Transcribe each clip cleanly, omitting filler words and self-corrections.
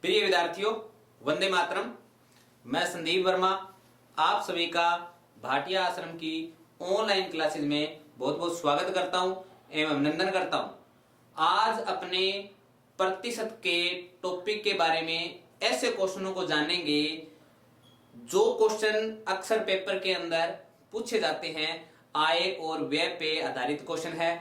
प्रिय विद्यार्थियों, वंदे मातरम। मैं संदीप वर्मा आप सभी का भाटिया आश्रम की ऑनलाइन क्लासेस में बहुत बहुत स्वागत करता हूं एवं अभिनंदन करता हूं। आज अपने प्रतिशत के टॉपिक के बारे में ऐसे क्वेश्चनों को जानेंगे जो क्वेश्चन अक्सर पेपर के अंदर पूछे जाते हैं। आय और व्यय पे आधारित क्वेश्चन है।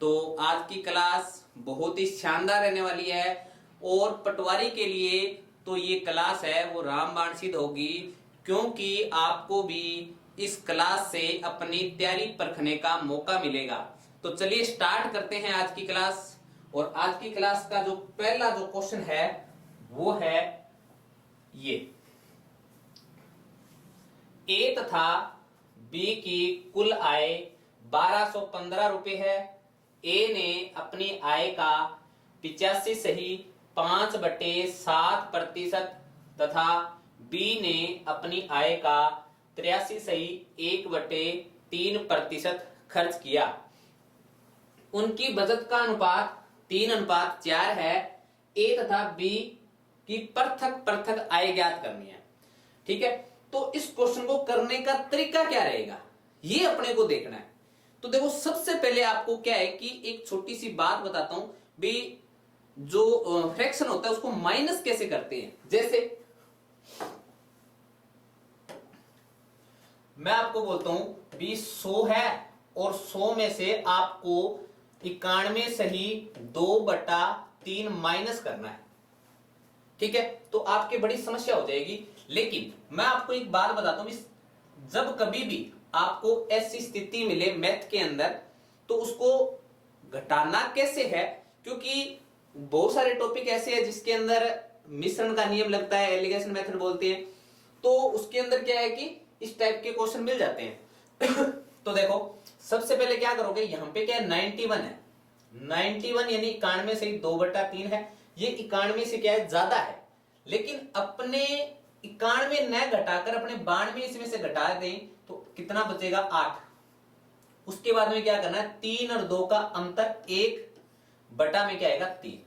तो आज की क्लास बहुत ही शानदार रहने वाली है और पटवारी के लिए तो ये क्लास है वो रामबाण सिद्ध होगी, क्योंकि आपको भी इस क्लास से अपनी तैयारी परखने का मौका मिलेगा। तो चलिए स्टार्ट करते हैं आज की क्लास। और आज की क्लास का जो पहला जो क्वेश्चन है वो है ये। ए तथा बी की कुल आय 1215 रुपए है। ए ने अपनी आय का 85.5/7% तथा बी ने अपनी आय का 83.1/3% खर्च किया। उनकी बचत का अनुपात 3:4 है। ए तथा बी की पृथक पृथक आय ज्ञात करनी है। ठीक है, तो इस क्वेश्चन को करने का तरीका क्या रहेगा ये अपने को देखना है। तो देखो, सबसे पहले आपको क्या है कि एक छोटी सी बात बताता हूं भी, जो फ्रैक्शन होता है उसको माइनस कैसे करते हैं। जैसे मैं आपको बोलता हूं भी 100 है और 100 में से आपको 91 सही 2/3 माइनस करना है। ठीक है, तो आपकी बड़ी समस्या हो जाएगी। लेकिन मैं आपको एक बात बताता हूं, जब कभी भी आपको ऐसी स्थिति मिले मैथ के अंदर तो उसको घटाना कैसे है, क्योंकि बहुत सारे टॉपिक ऐसे हैं जिसके अंदर मिश्रण का नियम लगता है, एलिगेशन मेथड बोलते हैं। तो उसके अंदर क्या है कि इस टाइप के क्वेश्चन मिल जाते हैं। तो देखो, सबसे पहले क्या करोगे, यहां पे क्या है 91 है। 91 यानी 91 से 2/3 है। ये 91 से क्या है ज्यादा है, लेकिन अपने 91 न घटाकर अपने 92 इसमें से घटा दें तो कितना बचेगा 8। उसके बाद में क्या करना है, 3 और 2 का अंतर 1/, में क्या आएगा 3,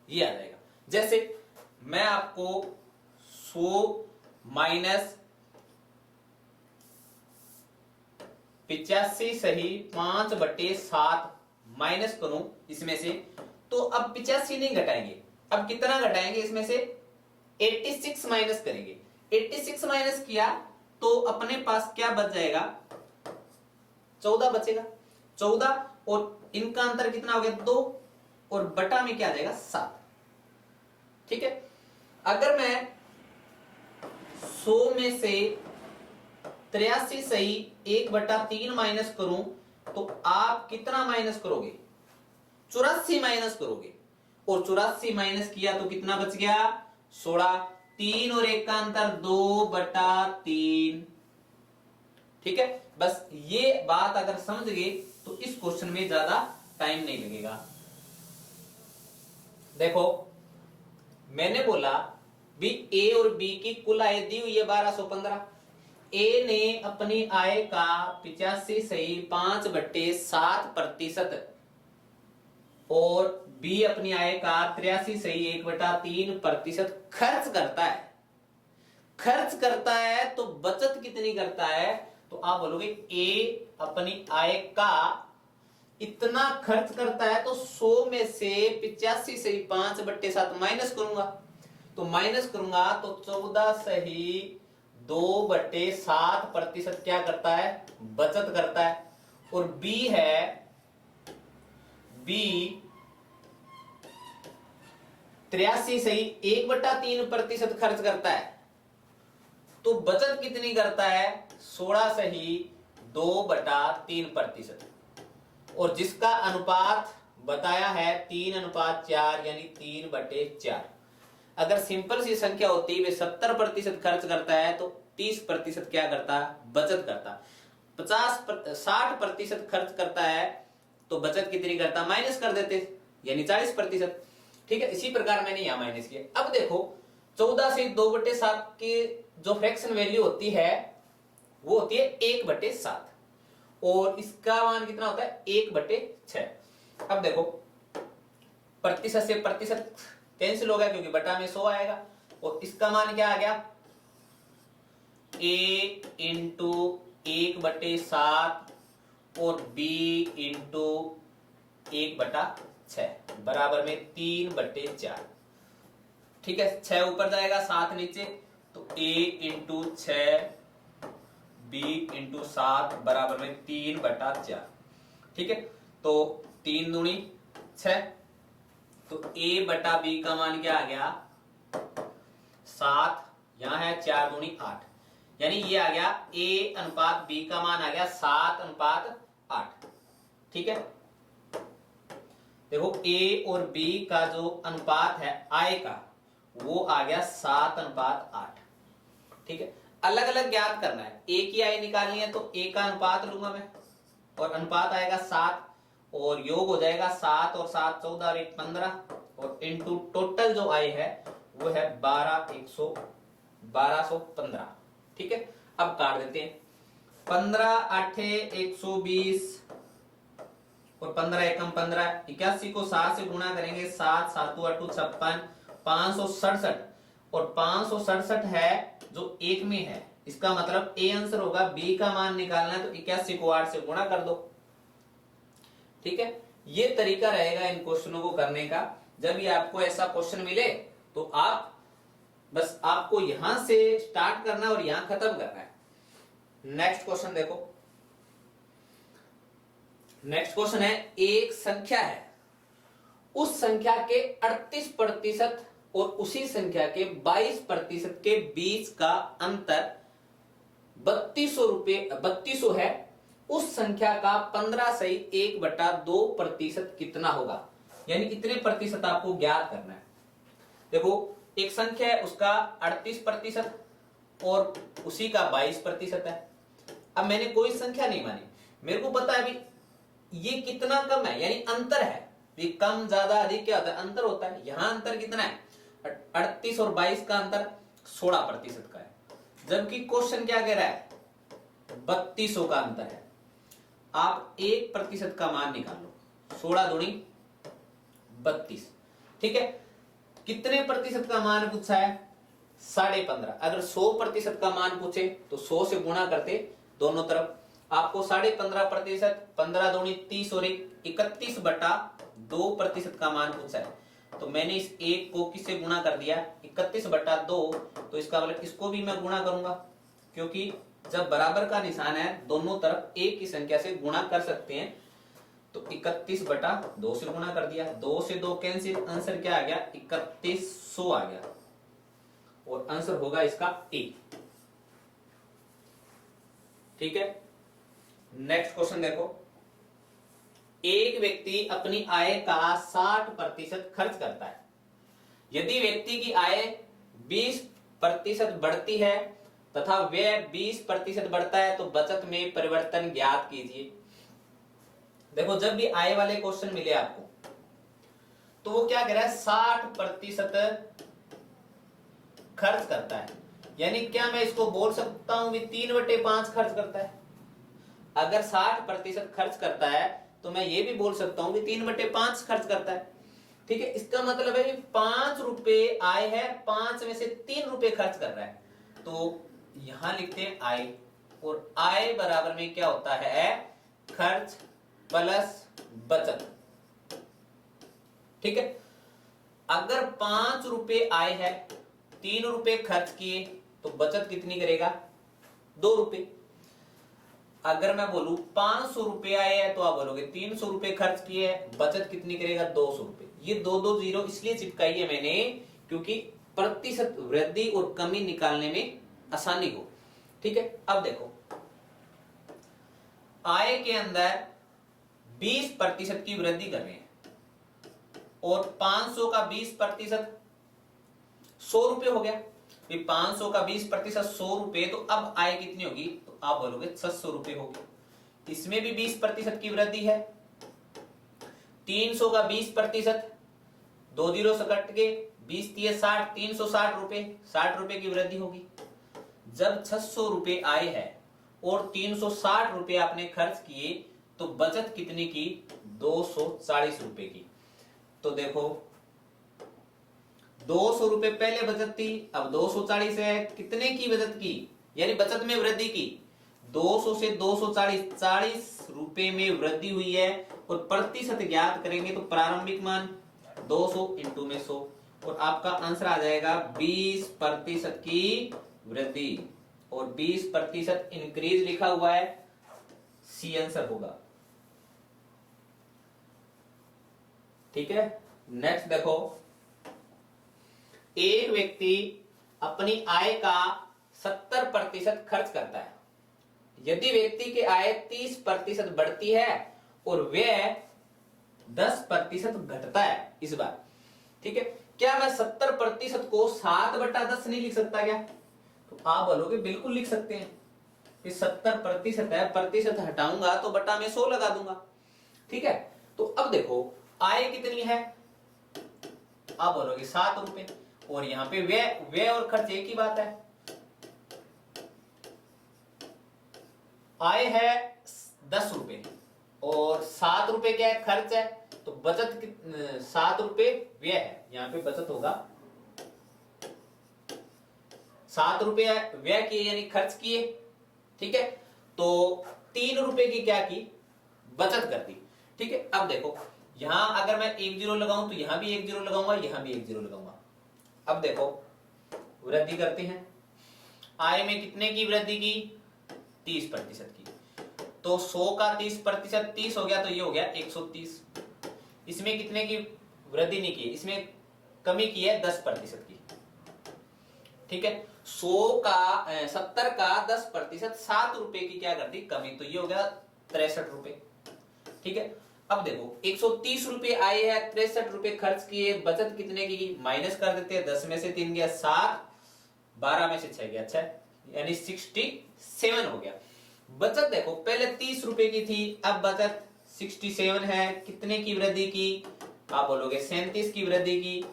ये आ जाएगा। जैसे मैं आपको 100 माइनस 85 सही 5/7 माइनस करूं इसमें से, तो अब 85 नहीं घटाएंगे, अब कितना घटाएंगे इसमें से 86 माइनस करेंगे। 86 माइनस किया तो अपने पास क्या बच जाएगा, 14 बचेगा। 14 और इनका अंतर कितना हो गया 2 और बटा में क्या आ जाएगा 7। ठीक है, अगर मैं 100 में से 83 सही 1/3 माइनस करूं तो आप कितना माइनस करोगे, 84 माइनस करोगे। और 84 माइनस किया तो कितना बच गया 16। 3 और 1 का अंतर 2/3। ठीक है, बस ये बात अगर समझ गए तो इस क्वेश्चन में ज्यादा टाइम नहीं लगेगा। देखो, मैंने बोला भी ए और बी की कुल आय दी हुई है 1215। ए ने अपनी आय का 85 सही 5/7% और बी अपनी आय का 83 सही 1/3% खर्च करता है। खर्च करता है तो बचत कितनी करता है, तो आप बोलोगे ए अपनी आय का इतना खर्च करता है तो 100 में से 85 सही 5/7 माइनस करूंगा। तो माइनस करूंगा तो 14 सही 2/7% क्या करता है, बचत करता है। और बी है, बी 83 सही 1/3% खर्च करता है तो बचत कितनी करता है 16 सही 2/3%। और जिसका अनुपात बताया है 3:4 यानी 3/4। अगर सिंपल सी संख्या होती है 70% खर्च करता है तो 30% क्या करता है, बचत करता। 60% खर्च करता है तो बचत कितनी करता, माइनस कर देते यानी 40%। ठीक है, इसी प्रकार मैंने यहां माइनस किया। अब देखो 14 से 2/7 की जो फ्रैक्शन वैल्यू होती है वो होती है 1/7 और इसका मान कितना होता है 1/6। अब देखो प्रतिशत से प्रतिशत कैंसिल हो गया क्योंकि बटा में 100 आएगा। और इसका मान क्या आ गया, a इंटू 1/7 और b इंटू 1/6 बराबर में 3/4। ठीक है, 6 ऊपर जाएगा 7 नीचे, तो a इंटू 6 b इंटू 7 बराबर में 3/4। ठीक है, तो 3 दूनी 6, तो a बटा b का मान क्या आ गया 7, यहां है 4 दूनी 8, यानी ये आ गया a अनुपात b का मान आ गया 7:8। ठीक है, देखो a और b का जो अनुपात है I का वो आ गया 7:8। ठीक है, अलग अलग ज्ञात करना है, a की I निकालनी है तो a का अनुपात लूंगा मैं और अनुपात आएगा 7 और योग हो जाएगा 7 और 7 14 और 1 15 और इनटू टोटल जो I है वो है 1215। ठीक है, अब काट देते हैं, 15 8 120 और 15 एकम 15, 81 को 7 से गुणा करेंगे, 7 7 8 56, 567 और 567 है जो एक में है, इसका मतलब ए आंसर होगा। बी का मान निकालना है तो 81 को 8 से गुणा कर दो। ठीक है, ये तरीका रहेगा इन क्वेश्चनों को करने का। जब भी आपको ऐसा क्वेश्चन मिले तो आप बस आपको यहां से स्टार्ट करना है और यहां खत्म करना है। नेक्स्ट क्वेश्चन देखो, नेक्स्ट क्वेश्चन है, एक संख्या है, उस संख्या के 38% और उसी संख्या के 22% के बीच का अंतर 3200 है, उस संख्या का 15 सही 1/2% कितना होगा, यानी इतने प्रतिशत आपको ज्ञात करना है। देखो एक संख्या है उसका 38% और उसी का 22% है। अब मैंने कोई संख्या नहीं मानी, मेरे को पता है अभी ये कितना कम है, यानी अंतर है, ये कम ज्यादा अधिक क्या होता है, अंतर होता है। यहां अंतर कितना है, 38 और 22 का अंतर 16% का है, जबकि क्वेश्चन क्या कह रहा है 3200 का अंतर है। आप 1% का मान निकाल लो, 16 दूनी 32। ठीक है, कितने प्रतिशत का मान पूछा है 15.5। अगर 100% का मान पूछे तो 100 से गुणा करते दोनों तरफ, आपको 15.5%, 15 दूनी 30 और 31/2% का मान पूछा है। तो मैंने इस एक को किससे गुणा कर दिया 31/2, तो इसका मतलब इसको भी मैं गुणा करूंगा, क्योंकि जब बराबर का निशान है दोनों तरफ एक की संख्या से गुणा कर सकते हैं। तो 31/2 से गुणा कर दिया, 2 से 2 कैंसिल, आंसर क्या आ गया 3100 आ गया और आंसर होगा इसका ए। ठीक है, नेक्स्ट क्वेश्चन देखो, एक व्यक्ति अपनी आय का 60% खर्च करता है। यदि व्यक्ति की आय 20% बढ़ती है तथा व्यय 20% बढ़ता है तो बचत में परिवर्तन ज्ञात कीजिए। देखो जब भी आय वाले क्वेश्चन मिले आपको तो वो क्या कह रहा है 60% खर्च करता है, यानी क्या मैं इसको बोल सकता हूं कि 3/5 खर्च करता है। अगर 60% खर्च करता है तो मैं ये भी बोल सकता हूं कि 3/5 खर्च करता है। ठीक है, इसका मतलब है कि 5 रुपए आय है, 5 में से 3 रुपए खर्च कर रहा है। तो यहां लिखते हैं आय, और आय बराबर में क्या होता है खर्च प्लस बचत। ठीक है, अगर 5 रुपए आय है, 3 रुपए खर्च किए तो बचत कितनी करेगा 2 रुपए। अगर मैं बोलूं 500 रुपए आए हैं तो आप बोलोगे 300 रुपए खर्च किए हैं, बचत कितनी करेगा 200 रुपए। ये 2 जीरो इसलिए चिपकाई है मैंने क्योंकि प्रतिशत वृद्धि और कमी निकालने में आसानी हो। ठीक है, अब देखो आय के अंदर 20% की वृद्धि कर रहे हैं और 500 का 20% 100 रुपए हो गया। 500 का 20% 100 रुपए, तो अब आय कितनी होगी तो आप बोलोगे 600 रुपए होगी। इसमें भी 20% की वृद्धि है। 300 का 20%, 2 जीरो से कट के 20 30 60, 360 रुपए, 60 रुपए की वृद्धि होगी। जब 600 रुपए आय है और 360 रुपए आपने खर्च किए तो बचत कितनी की 240 रुपए की। तो देखो ₹200 पहले बचत थी, अब 240 है, कितने की बचत की, यानी बचत में वृद्धि की, 200 से 240, ₹40 में वृद्धि हुई है। और प्रतिशत ज्ञात करेंगे तो प्रारंभिक मान 200 इंटू में 100, और आपका आंसर आ जाएगा 20% की वृद्धि, और 20% इंक्रीज लिखा हुआ है, सी आंसर होगा। ठीक है, नेक्स्ट देखो, एक व्यक्ति अपनी आय का 70% खर्च करता है। यदि व्यक्ति की आय 30% बढ़ती है और व्यय 10% घटता है इस बार, ठीक है, क्या मैं 70% को 7/10 नहीं लिख सकता क्या? तो आप बोलोगे बिल्कुल लिख सकते हैं, 70% है, प्रतिशत हटाऊंगा तो बटा में 100 लगा दूंगा। ठीक है, तो अब देखो आय कितनी है, आप बोलोगे ₹7, और यहां पे व्यय और खर्च एक ही बात है। आय है ₹10 और ₹7 क्या है, खर्च है, तो बचत ₹7 व्यय है, यहां पे बचत होगा ₹7 व्यय किए यानी खर्च किए। ठीक है, तो ₹3 की क्या की, बचत कर दी। ठीक है, अब देखो यहां अगर मैं 1 0 लगाऊं तो यहां भी 1 0 लगाऊंगा, यहां भी 1 0 लगाऊंगा। अब देखो वृद्धि करते हैं, आय में कितने की वृद्धि की, 30% की, तो 100 का 30%, 30 हो गया, तो ये हो गया 130। इसमें कितने की वृद्धि नहीं की, इसमें कमी की है 10% की। ठीक है, 70 का 10%, ₹7 की क्या कर दी, कमी, तो ये हो गया ₹63। ठीक है, अब देखो ₹130 आए है, ₹63 खर्च किए, बचत कितने की, माइनस कर देते हैं, 10 में से 3 गया 7, 12 में से 6 गया 6, यानी 67 हो गया। बचत देखो पहले ₹30 की थी, अब बचत 67 है, कितने की वृद्धि की, आप बोलोगे 37 की वृद्धि की।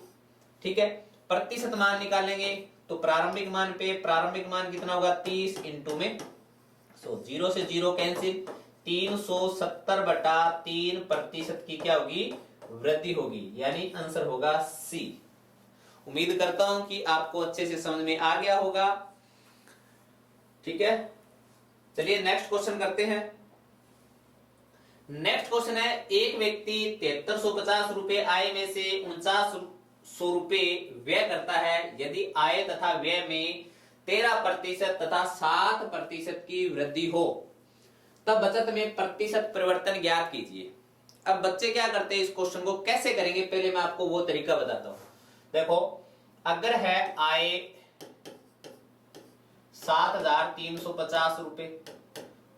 ठीक है, प्रतिशत मान निकालेंगे तो प्रारंभिक मान पे, प्रारंभिक मान कितना होगा, 30 इंटू में 100, 0 से 0 कैंसिल, 370/3% की क्या होगी, वृद्धि होगी, यानी आंसर होगा सी। उम्मीद करता हूं कि आपको अच्छे से समझ में आ गया होगा। ठीक है, चलिए नेक्स्ट क्वेश्चन करते हैं। नेक्स्ट क्वेश्चन है, एक व्यक्ति ₹7350 आय में से ₹4900 व्यय करता है। यदि आय तथा व्यय में 13% तथा 7% की वृद्धि हो तब बचत में प्रतिशत परिवर्तन ज्ञात कीजिए। अब बच्चे क्या करते हैं, इस क्वेश्चन को कैसे करेंगे, पहले मैं आपको वो तरीका बताता हूं। देखो अगर है आय ₹7350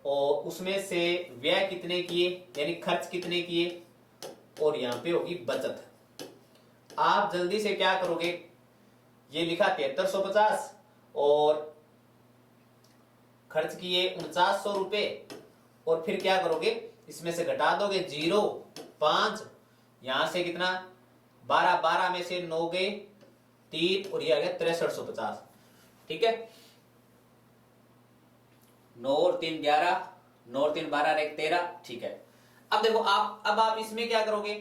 और उसमें से व्यय कितने किए, यानी खर्च कितने किए, और यहां पे होगी बचत। आप जल्दी से क्या करोगे, ये लिखा 7350 और खर्च किए ₹4900, और फिर क्या करोगे, इसमें से घटा दोगे 0, 5, यहां से कितना 12, 12 में से 9 गए 3, और ये आ गया 6350। ठीक है, 9 और 3 11, 9 और 3 12 और 1 13। ठीक है, अब देखो अब आप इसमें क्या करोगे,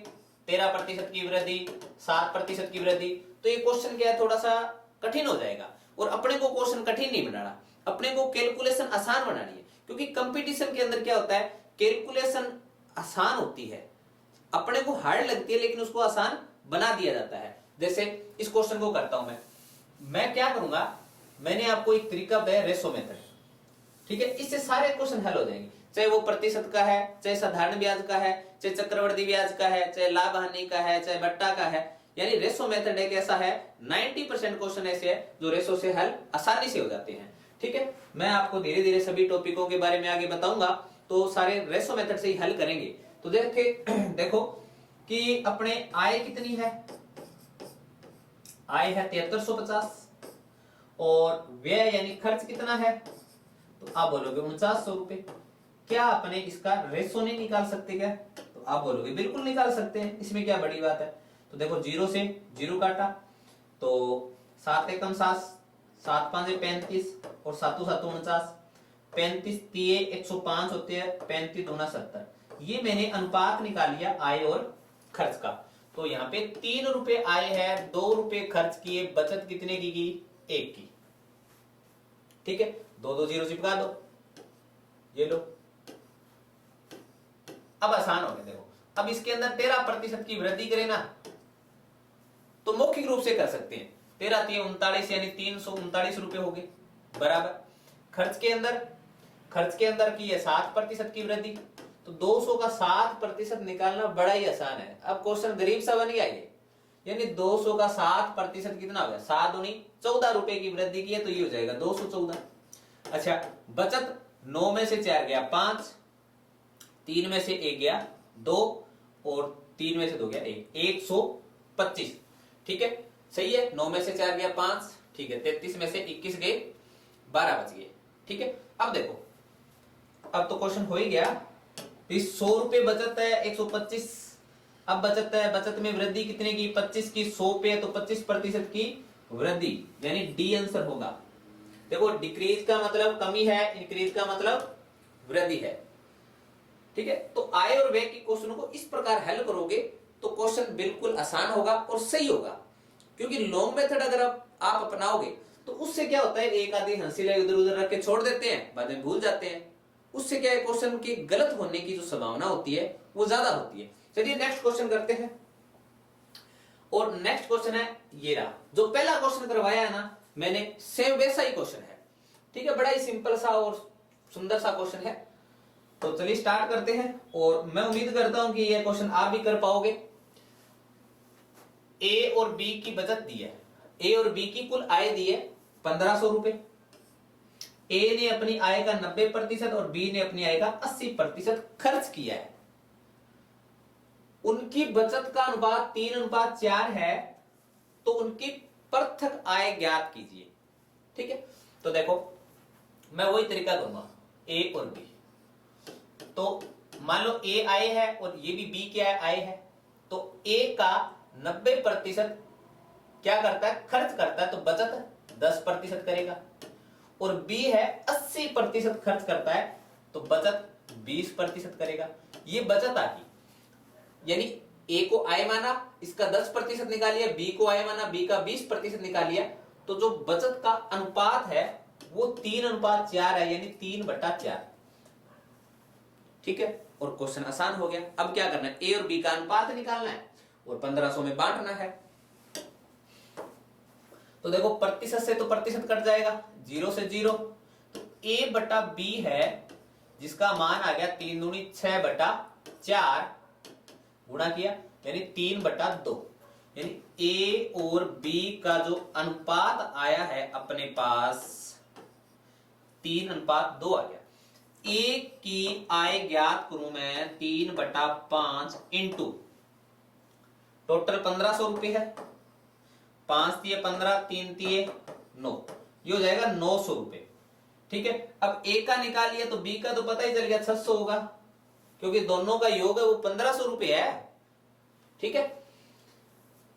13% की वृद्धि, 7% की वृद्धि, तो ये क्वेश्चन क्या है, थोड़ा सा कठिन हो जाएगा। और अपने को क्वेश्चन कठिन नहीं बनाना, अपने को कैलकुलेशन आसान बनानी है, क्योंकि कंपटीशन के अंदर क्या होता है, कैलकुलेशन आसान होती है, अपने को हार्ड लगती है लेकिन उसको आसान बना दिया जाता है। जैसे इस क्वेश्चन को करता हूं मैं क्या करूंगा, मैंने आपको एक तरीका बताया, रेशो मेथड। ठीक है, इससे सारे क्वेश्चन हल हो जाएंगे, चाहे वो प्रतिशत का है, चाहे साधारण ब्याज का है, चाहे चक्रवृद्धि ब्याज का है, चाहे लाभ हानि का है, चाहे बट्टा का है। यानी रेशो मेथड एक ऐसा है, 90% क्वेश्चन ऐसे है जो रेशो से हल आसानी से हो जाते हैं। ठीक है, मैं आपको धीरे धीरे सभी टॉपिकों के बारे में आगे बताऊंगा, तो सारे रेशो मेथड से ही हल करेंगे। तो देखो कि अपने आय कितनी है, आय है 7350, और व्यय यानी खर्च कितना है, तो आप बोलोगे ₹4900। क्या अपने इसका रेशो नहीं निकाल सकते क्या, तो आप बोलोगे बिल्कुल निकाल सकते हैं, इसमें क्या बड़ी बात है। तो देखो 0 से 0 काटा, तो 7 एकम 7, 7 5 35, और 7 7 49, 35 3 105 होते हैं, 35 दूना 70। ये मैंने अनुपात निकाल लिया आय और खर्च का। तो यहाँ पे 3 रुपए आए हैं, 2 रुपए खर्च किए, बचत कितने की 1 की। ठीक है, 2 जीरो चिपका दो, ये लो। अब आसान हो गया। देखो अब इसके अंदर 13% की वृद्धि करें ना तो मौखिक रूप से कर सकते हैं। 13 3 39 यानी 339 रुपए हो गए बराबर। खर्च के अंदर की है 7% की वृद्धि, तो 200 का 7% निकालना बड़ा ही आसान है। अब क्वेश्चन गरीब सा बन गया ये, यानी 200 का 7% कितना हो गया, 7 दूनी 14 रुपए की वृद्धि की है, तो ये हो जाएगा 214। अच्छा, बचत 9 में से 4 गया 5, 3 में से 1 गया 2 और 3 में से 2 गया 1, 125। ठीक है, सही है। 9 में से 4 गया 5, ठीक है। 33 में से 21 गए, 12 बच गए। ठीक है, अब देखो, अब तो क्वेश्चन हो ही गया। 100 रुपए बचत है, 125 अब बचत है, बचत में वृद्धि कितने की, 25 की। 100 पे तो 25% की वृद्धि, यानी डी आंसर होगा। देखो डिक्रीज का मतलब कमी है, इंक्रीज का मतलब वृद्धि है। ठीक है, तो आय और व्यय के क्वेश्चनों को इस प्रकार हल करोगे तो क्वेश्चन बिल्कुल आसान होगा और सही होगा। क्योंकि लॉन्ग मेथड अगर आप अपनाओगे तो उससे क्या होता है, एक आधी हंसी इधर उधर रख के छोड़ देते हैं, बाद में भूल जाते हैं। उससे क्या है, क्वेश्चन के गलत होने की जो संभावना होती है वो ज्यादा होती है। चलिए नेक्स्ट क्वेश्चन करते हैं। और नेक्स्ट क्वेश्चन है ये रहा, जो पहला क्वेश्चन करवाया है ना मैंने, सेम वैसा ही क्वेश्चन है। ठीक है, बड़ा ही सिंपल सा और सुंदर सा क्वेश्चन है। तो चलिए स्टार्ट करते हैं, और मैं उम्मीद करता हूं कि यह क्वेश्चन आप भी कर पाओगे। ए और बी की बचत दी है, ए और बी की कुल आय दी है 1500 रुपए। ए ने अपनी आय का 90% और बी ने अपनी आय का 80% खर्च किया है। उनकी बचत का अनुपात 3:4 है, तो उनकी पृथक आय ज्ञात कीजिए। ठीक है, तो देखो मैं वही तरीका दूंगा, ए और बी। तो मान लो ए आय है और ये भी बी क्या आय है, तो ए का 90% क्या करता है, खर्च करता है, तो बचत 10% करेगा। और बी है 80% खर्च करता है, तो बचत 20% करेगा। ये बचत आ गई, यानी ए को आय माना, इसका 10% निकालिए, बी को आय माना, बी का 20% निकालिए, तो जो बचत का अनुपात है वो 3:4 है, यानी 3/4। ठीक है, और क्वेश्चन आसान हो गया। अब क्या करना है, ए और बी का अनुपात निकालना है और 1500 में बांटना है। तो देखो प्रतिशत से तो प्रतिशत कट जाएगा, 0 से 0, तो a बटा b है जिसका मान आ गया 3 दूनी 6/4 गुणा किया, यानी 3/2, यानी a और b का जो अनुपात आया है अपने पास 3:2 आ गया। a की आय ज्ञात करूं मैं 3/5 इंटू टोटल 1500 रुपए है, 5 तिये 15, 3 तिये 9, ये हो जाएगा 900 रुपए। ठीक है, अब ए का निकालिए तो बी का तो पता ही चल गया 600 होगा, क्योंकि दोनों का योग है वो 1500 रुपए है। ठीक है,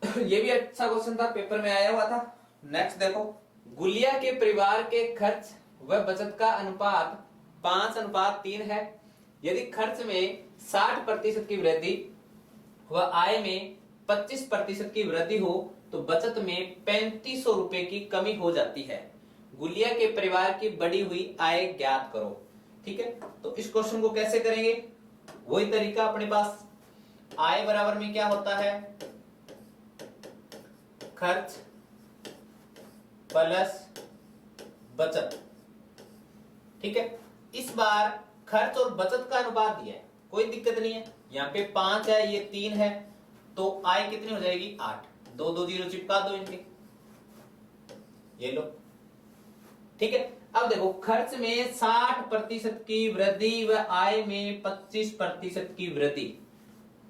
ये भी अच्छा क्वेश्चन था, पेपर में आया हुआ था। नेक्स्ट देखो, गुलिया के परिवार के खर्च व बचत का अनुपात 5:3 है। यदि खर्च में 60% की वृद्धि व आय में 25% की वृद्धि हो तो बचत में 3500 रुपए की कमी हो जाती है। गुलिया के परिवार की बढ़ी हुई आय ज्ञात करो। ठीक है, तो इस क्वेश्चन को कैसे करेंगे, वही तरीका अपने पास। आय बराबर में क्या होता है, खर्च प्लस बचत। ठीक है, इस बार खर्च और बचत का अनुपात दिया है, कोई दिक्कत नहीं है। यहाँ पे 5 है, ये 3 है, तो आय कितनी हो जाएगी 8। 2 जीरो चिपका दो इनके, ये लो। ठीक है, अब देखो खर्च में 60% की वृद्धि व आय में 25% की वृद्धि।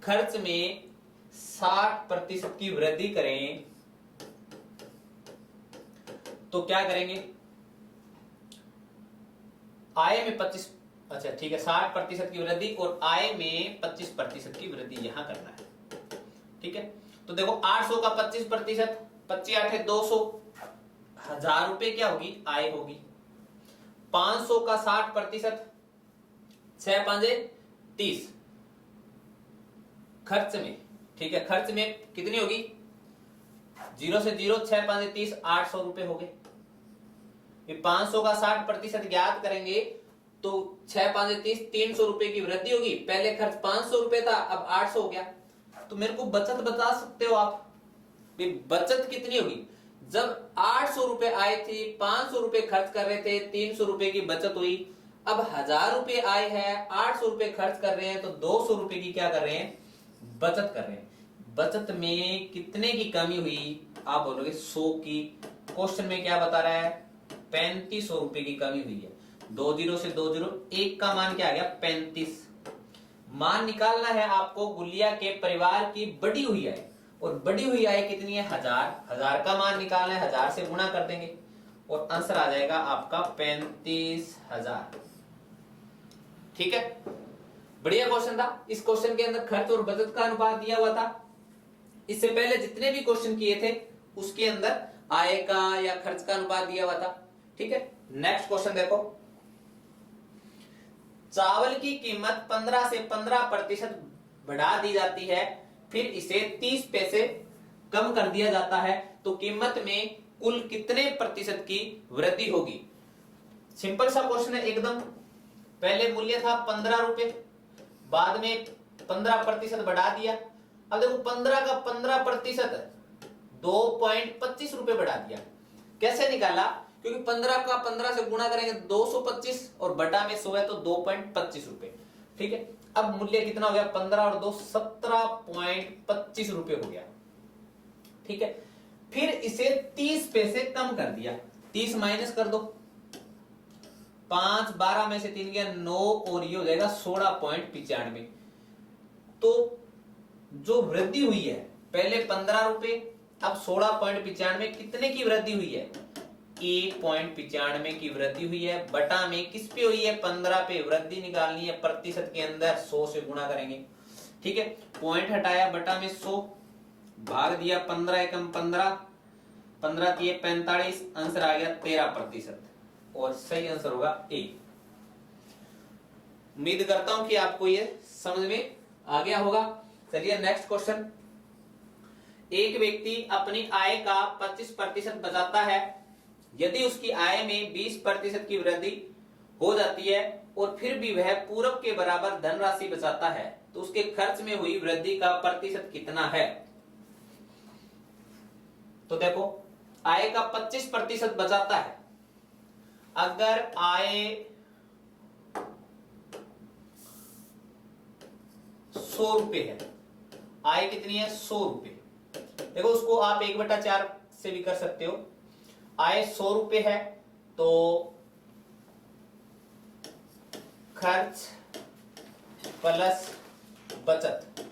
खर्च में 60% की वृद्धि करें तो क्या करेंगे, आय में 25, अच्छा ठीक है, 60% की वृद्धि और आय में 25% की वृद्धि यहां करना है। ठीक है, तो देखो 800 का 25%, 25 8 200, 1000 रुपए क्या होगी आय होगी। 500 का 60%, 6 5 30 खर्च में। ठीक है, खर्च में कितनी होगी, 0 से 0, 6 5 30, 800 रुपए हो गए। 500 का 60% ज्ञात करेंगे तो 6 5 30, 300 रुपए की वृद्धि होगी। पहले खर्च 500 रुपए था, अब 800 हो गया। तो मेरे को बचत बता सकते हो आप, बचत कितनी होगी। जब 800 रुपए आए थे, 500 रुपए खर्च कर रहे थे, 300 रुपए की बचत हुई। अब 1000 रुपए आए हैं, 800 रुपए खर्च कर रहे हैं, तो 200 रुपए की क्या कर रहे हैं, बचत कर रहे हैं। बचत में कितने की कमी हुई, आप बोलोगे 100 की। क्वेश्चन में क्या बता रहा है, 3500 रुपए की कमी हुई है। 2 0 से 2 0, 1 का मान क्या आ गया, 35। मान निकालना है आपको गुलिया के परिवार की बढ़ी हुई आय, और बढ़ी हुई आय कितनी है, 1000। 1000 का मान निकालना है, 1000 से गुणा कर देंगे और आंसर आ जाएगा आपका 35,000। ठीक है, बढ़िया क्वेश्चन था। इस क्वेश्चन के अंदर खर्च और बचत का अनुपात दिया हुआ था। इससे पहले जितने भी क्वेश्चन किए थे उसके अंदर आय का या खर्च का अनुपात दिया हुआ था। ठीक है, नेक्स्ट क्वेश्चन देखो। चावल की कीमत 15 से 15% बढ़ा दी जाती है, फिर इसे 30 पैसे कम कर दिया जाता है, तो कीमत में कुल कितने प्रतिशत की वृद्धि होगी। सिंपल सा क्वेश्चन है एकदम। पहले मूल्य था 15 रुपए, बाद में 15% बढ़ा दिया। अब देखो 15 का 15% 2.25 रुपए बढ़ा दिया। कैसे निकाला, क्योंकि 15 का 15 से गुणा करेंगे 225 और बटा में 100 है तो 2.25 रुपए। ठीक है, अब मूल्य कितना हो गया, 15 और 2 17.25 रुपए हो गया। ठीक है, फिर इसे 30 पैसे कम कर दिया। 30 माइनस कर दो, 5 12 में से 3 गया 9 और ये हो जाएगा 16.95। तो जो वृद्धि हुई है, पहले 15 रुपए, अब 16.95, कितने की वृद्धि हुई है, 1.95 की वृद्धि हुई है। बटा में किस पे हुई है, 15 पे। वृद्धि निकालनी है प्रतिशत के अंदर, 100 से गुणा करेंगे। ठीक है, पॉइंट हटाया, बटा में 100, भाग दिया 15 एकम 15, 15 दिए 45, आंसर आ गया 13%। और सही आंसर होगा ए। उम्मीद करता हूं कि आपको ये समझ में आ गया होगा। चलिए नेक्स्ट क्वेश्चन। एक व्यक्ति अपनी आय का 25% बचाता है। यदि उसकी आय में 20% की वृद्धि हो जाती है और फिर भी वह पूर्व के बराबर धनराशि बचाता है, तो उसके खर्च में हुई वृद्धि का प्रतिशत कितना है। तो देखो, आय का 25% बचाता है। अगर आय 100 रुपए है, आय कितनी है, 100 रुपए। देखो उसको आप 1/4 से भी कर सकते हो। आय 100 रुपए है तो खर्च प्लस बचत,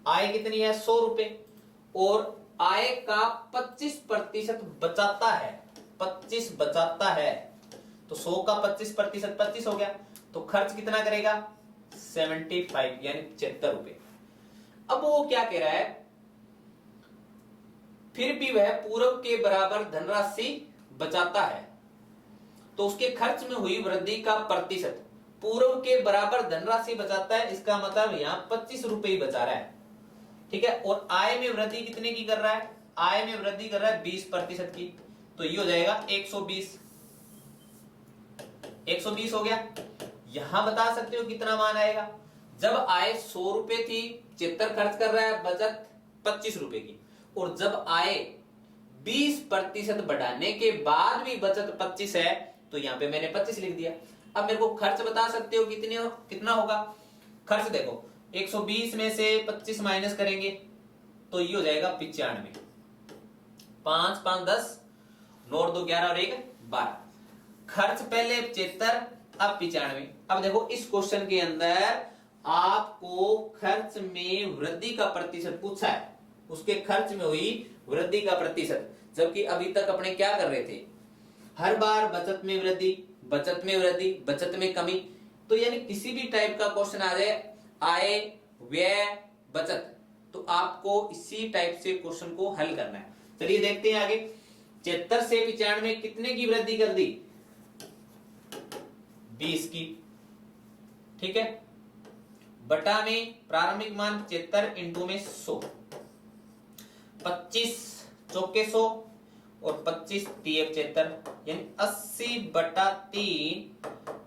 आय कितनी है, 100 रुपए, और आय का 25% बचाता है। 25 बचाता है तो 100 का 25% 25 हो गया, तो खर्च कितना करेगा, 75 यानी 76 रुपए। अब वो क्या कह रहा है, फिर भी वह पूर्व के बराबर धनराशि बचाता है, तो उसके खर्च में हुई वृद्धि का प्रतिशत। पूर्व के बराबर धनराशि बचाता है, इसका मतलब यहां 25 रुपए ही बचा रहा है। ठीक है, और आय में वृद्धि कितने की कर रहा है, आय में वृद्धि कर रहा है 20% की, तो ये हो जाएगा 120। 120 हो गया। यहां बता सकते हो कितना मान आएगा, जब आय 100 रुपए थी, 76 खर्च कर रहा है, बचत 25 रुपए की, और जब आय 20% बढ़ाने के बाद भी बचत 25 है, तो यहां पे मैंने 25 लिख दिया। अब मेरे को खर्च बता सकते हो कितना होगा। खर्च देखो, 120 में से 25 माइनस करेंगे तो ये हो जाएगा 95। 5 5 10, 9 2 11 और 1 12। खर्च पहले 75, अब 95। अब देखो इस क्वेश्चन के अंदर आपको खर्च में वृद्धि का प्रतिशत पूछा है, उसके खर्च में हुई वृद्धि का प्रतिशत, जबकि अभी तक अपने क्या कर रहे थे, हर बार बचत में वृद्धि, बचत में वृद्धि, बचत में कमी। तो यानी किसी भी टाइप का क्वेश्चन आ जाए, आय व्यय बचत, तो आपको इसी टाइप से क्वेश्चन को हल करना है। चलिए देखते हैं आगे। 76 से 95 कितने की वृद्धि कर दी, 20 की। ठीक है, बटा में प्रारंभिक मान 75 इंटू में 100, 25 चौके 100 और 25 तिये 75, यानी 80/3,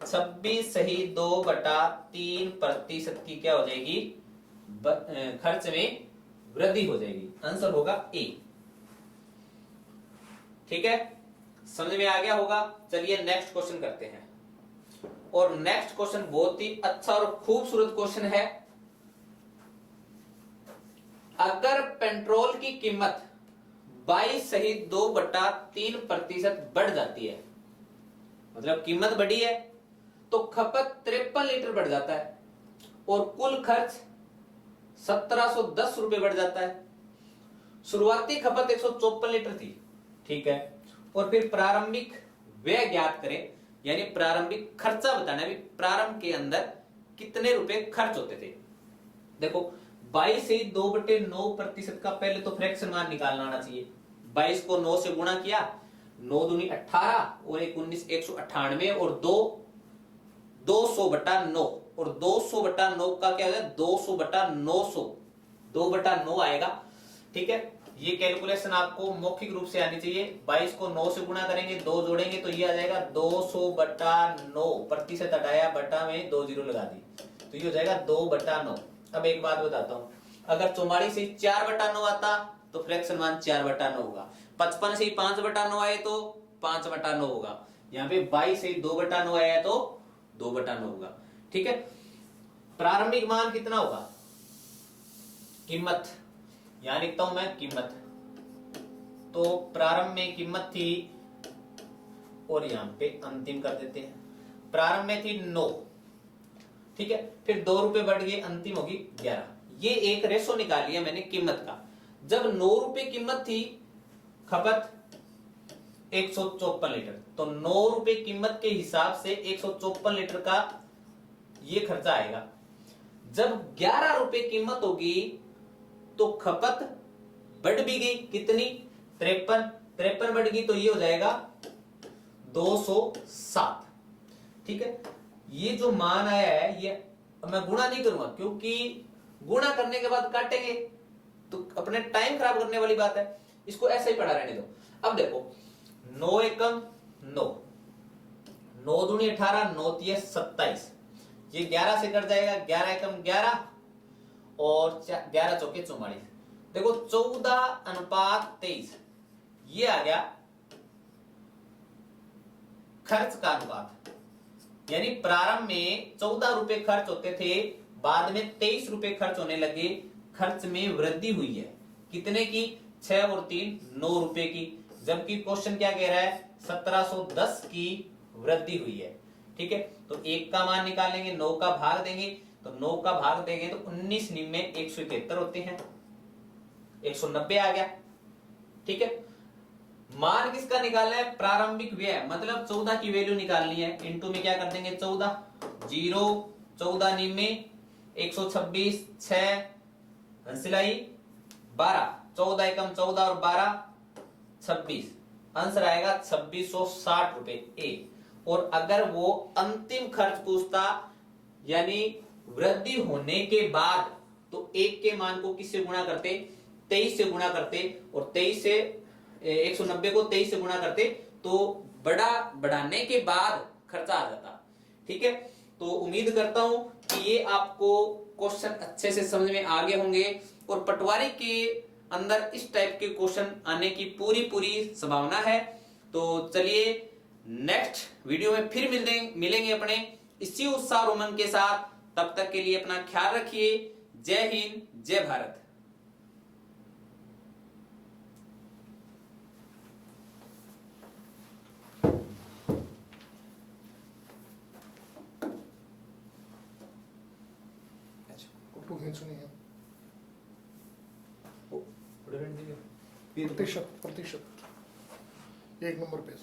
26 सही 2/3% की क्या हो जाएगी, खर्च में वृद्धि हो जाएगी। आंसर होगा ए। ठीक है, समझ में आ गया होगा। चलिए नेक्स्ट क्वेश्चन करते हैं। और नेक्स्ट क्वेश्चन बहुत ही अच्छा और खूबसूरत क्वेश्चन है। अगर पेट्रोल की कीमत 22 सहित 2/3% बढ़ जाती है, मतलब कीमत बढ़ी है तो खपत 53 लीटर बढ़ जाता है और कुल खर्च 1710 रुपए बढ़ जाता है। शुरुआती खपत 154 लीटर थी, ठीक है, और फिर प्रारंभिक व्यय ज्ञात करें, यानी प्रारंभिक खर्चा बताना है, प्रारंभ के अंदर कितने रुपए खर्च होते थे। देखो 22 से 2/9% का पहले तो फ्रैक्शन मान निकालना आना चाहिए। 22 को 9 से गुणा किया, 9 दूनी 18 और 1 19 198 और 2 200/9 और 200/9 का क्या हो जाए 200/900, 2/9 आएगा। ठीक है, ये कैलकुलेशन आपको मौखिक रूप से आनी चाहिए। 22 को 9 से गुणा करेंगे, 2 जोड़ेंगे तो ये आ जाएगा 200/9, प्रतिशत हटाया, बटा में 2 जीरो लगा दी तो ये हो जाएगा 2/9। अब एक बात बताता हूं, अगर 44 से 4/9 आता तो फ्रैक्शन मान 4/9 होगा। 55 से 5/9 आए तो 5/9 होगा। यहाँ पे 22 से 2/9 आया तो 2/9 होगा। ठीक है, प्रारंभिक मान कितना होगा, कीमत, यहां लिखता हूं मैं कीमत, तो प्रारंभ में कीमत थी और यहां पे अंतिम कर देते हैं। प्रारंभ में थी 9, ठीक है, फिर 2 रुपए बढ़ गए, अंतिम होगी 11। ये एक रेशो निकाल लिया मैंने कीमत का। जब 9 रुपए कीमत थी, खपत 154 लीटर, तो 9 रुपए कीमत के हिसाब से 154 लीटर का ये खर्चा आएगा। जब 11 रुपए कीमत होगी तो खपत बढ़ भी गई, कितनी, 53 बढ़ गई, तो ये हो जाएगा 207। ठीक है, ये जो मान आया है ये मैं गुणा नहीं करूंगा, क्योंकि गुणा करने के बाद काटेंगे तो अपने टाइम खराब करने वाली बात है, इसको ऐसा ही पढ़ा रहने दो। अब देखो 9 एकम 9, 9 दूनी 18, 9 तिये 27, ये 11 से कट जाएगा, 11 एकम 11 और 11 चौके 44। देखो 14:23 ये आ गया खर्च का अनुपात, यानी प्रारंभ में 14 रुपए खर्च होते थे, बाद में 23 रुपए खर्च होने लगे, खर्च में वृद्धि हुई है, कितने की, 6 और 3 9 रुपए की, जबकि क्वेश्चन क्या कह रहा है 1710 की वृद्धि हुई है। ठीक है, तो 1 का मान निकालेंगे, 9 का भाग देंगे, तो 9 का भाग देंगे तो 19 निम्न 171 होते हैं, 190 आ गया। ठीक है, मान किसका निकालना है, प्रारंभिक व्यय, मतलब 14 की वैल्यू निकालनी है, इनटू में क्या कर देंगे 14, 0 14 निम्न 126, 6 हंसिलाई 12, 14 एकम 14 और 12 26, आंसर आएगा 2660 रुपए ए। और अगर वो अंतिम खर्च पूछता, यानी वृद्धि होने के बाद, तो 1 के मान को किससे गुणा करते, 23 से गुणा करते, और 23 से 190 को 23 से गुणा करते, तो बढ़ाने के बाद खर्चा आ जाता। ठीक है, तो उम्मीद करता हूं कि ये आपको क्वेश्चन अच्छे से समझ में आ गए होंगे, और पटवारी के अंदर इस टाइप के क्वेश्चन आने की पूरी संभावना है। तो चलिए नेक्स्ट वीडियो में फिर मिलेंगे अपने इसी उत्साह और उमंग के साथ। तब तक के लिए अपना ख्याल रखिए। जय हिंद, जय भारत। फोटो खींचनी है, प्रतिशत 1 नंबर पे